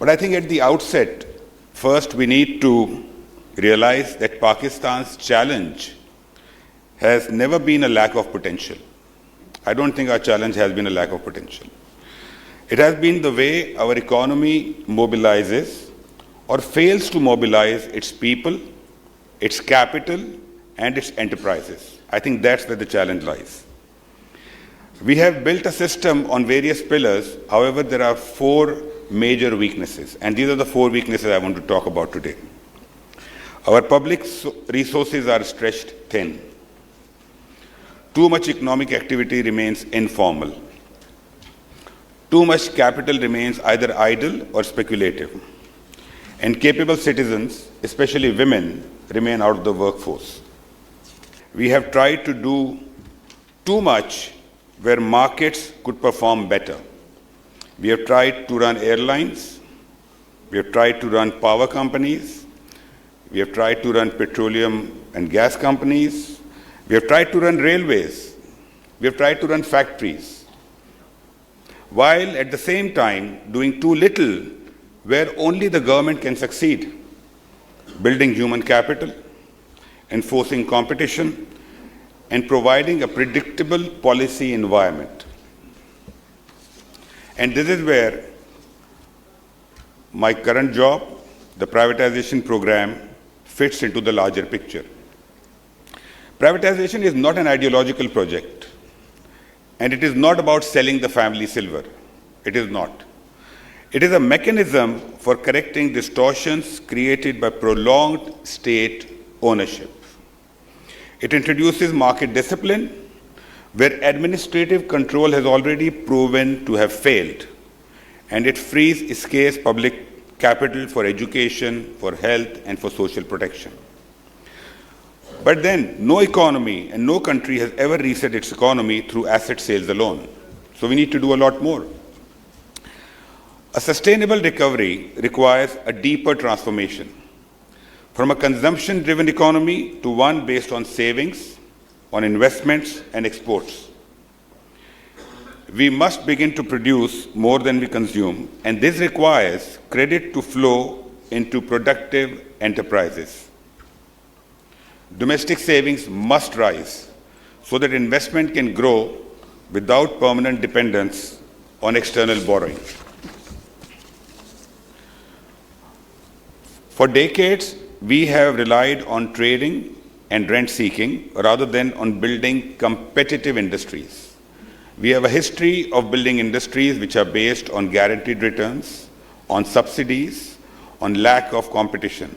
But I think at the outset, first we need to realize that Pakistan's challenge has never been a lack of potential. I don't think our challenge has been a lack of potential. It has been the way our economy mobilizes or fails to mobilize its people, its capital, and its enterprises. I think that's where the challenge lies. We have built a system on various pillars. However, there are four major weaknesses, and these are the four weaknesses I want to talk about today. Our public resources are stretched thin. Too much economic activity remains informal. Too much capital remains either idle or speculative. And capable citizens, especially women, remain out of the workforce. We have tried to do too much where markets could perform better. We have tried to run airlines. We have tried to run power companies. We have tried to run petroleum and gas companies. We have tried to run railways. We have tried to run factories, while at the same time doing too little where only the government can succeed: building human capital, enforcing competition, and providing a predictable policy environment. And this is where my current job, the privatization program, fits into the larger picture. Privatization is not an ideological project, and it is not about selling the family silver. It is not. It is a mechanism for correcting distortions created by prolonged state ownership. It introduces market discipline where administrative control has already proven to have failed, and it frees scarce public capital for education, for health, and for social protection. But then, no economy and no country has ever reset its economy through asset sales alone. So we need to do a lot more. A sustainable recovery requires a deeper transformation from a consumption-driven economy to one based on savings, on investments and exports. We must begin to produce more than we consume, and this requires credit to flow into productive enterprises. Domestic savings must rise so that investment can grow without permanent dependence on external borrowing. For decades, we have relied on trading and rent seeking rather than on building competitive industries. We have a history of building industries which are based on guaranteed returns, on subsidies, on lack of competition,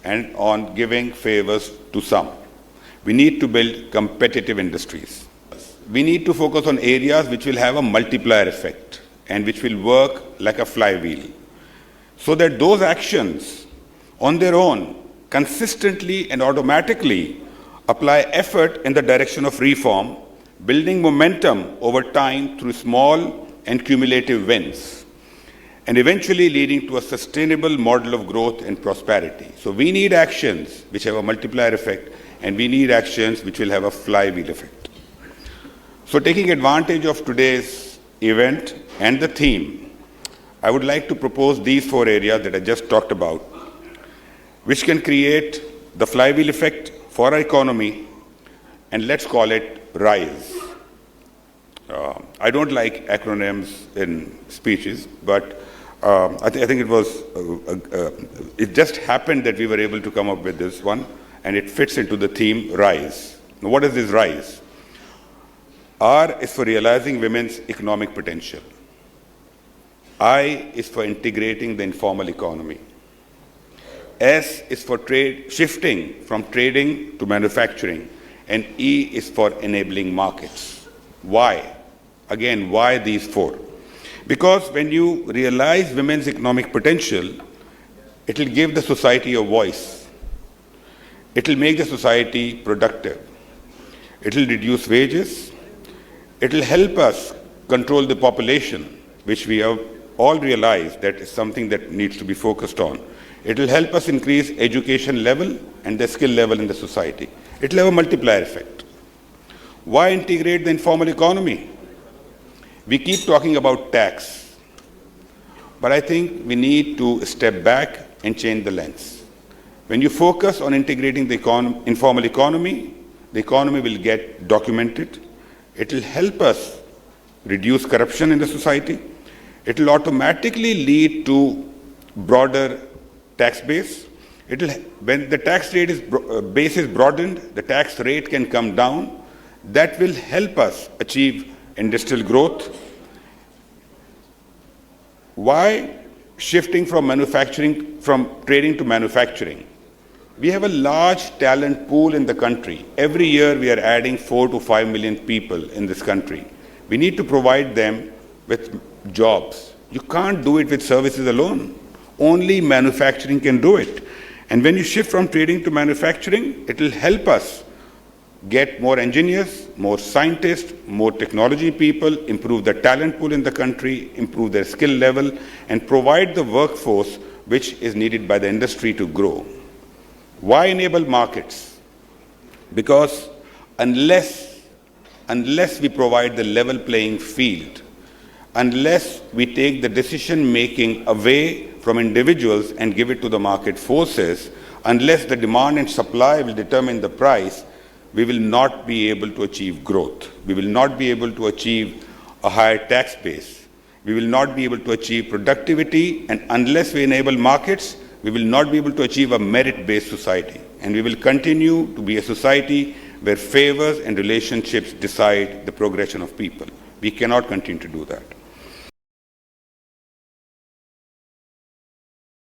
and on giving favors to some. We need to build competitive industries. We need to focus on areas which will have a multiplier effect and which will work like a flywheel, so that those actions on their own consistently and automatically apply effort in the direction of reform, building momentum over time through small and cumulative wins, and eventually leading to a sustainable model of growth and prosperity. So we need actions which have a multiplier effect, and we need actions which will have a flywheel effect. So taking advantage of today's event and the theme, I would like to propose these four areas that I just talked about, which can create the flywheel effect for our economy, and let's call it RISE. I don't like acronyms in speeches, but I think it was, it just happened that we were able to come up with this one, and it fits into the theme RISE. Now, what is this RISE? R is for realizing women's economic potential. I is for integrating the informal economy. S is for shifting from trading to manufacturing, and E is for enabling markets. Why? Again, why these four? Because when you realize women's economic potential, it will give the society a voice. It will make the society productive. It will reduce wages. It will help us control the population, which we have all realized that is something that needs to be focused on. It will help us increase education level and the skill level in the society. It will have a multiplier effect. Why integrate the informal economy? We keep talking about tax, But I think we need to step back and change the lens. When you focus on integrating the informal economy, the economy will get documented. It will help us reduce corruption in the society. It will automatically lead to broader tax base. When the tax base is broadened, the tax rate can come down. That will help us achieve industrial growth. Why shifting from trading to manufacturing? We have a large talent pool in the country. Every year we are adding 4 to 5 million people in this country. We need to provide them with jobs. You can't do it with services alone. Only manufacturing can do it. And when you shift from trading to manufacturing, it will help us get more engineers, more scientists, more technology people, improve the talent pool in the country, improve their skill level, and provide the workforce which is needed by the industry to grow. Why enable markets? Because unless we provide the level playing field, unless we take the decision making away from individuals and give it to the market forces, unless the demand and supply will determine the price, we will not be able to achieve growth. We will not be able to achieve a higher tax base. We will not be able to achieve productivity, and unless we enable markets, we will not be able to achieve a merit-based society. And we will continue to be a society where favors and relationships decide the progression of people. We cannot continue to do that.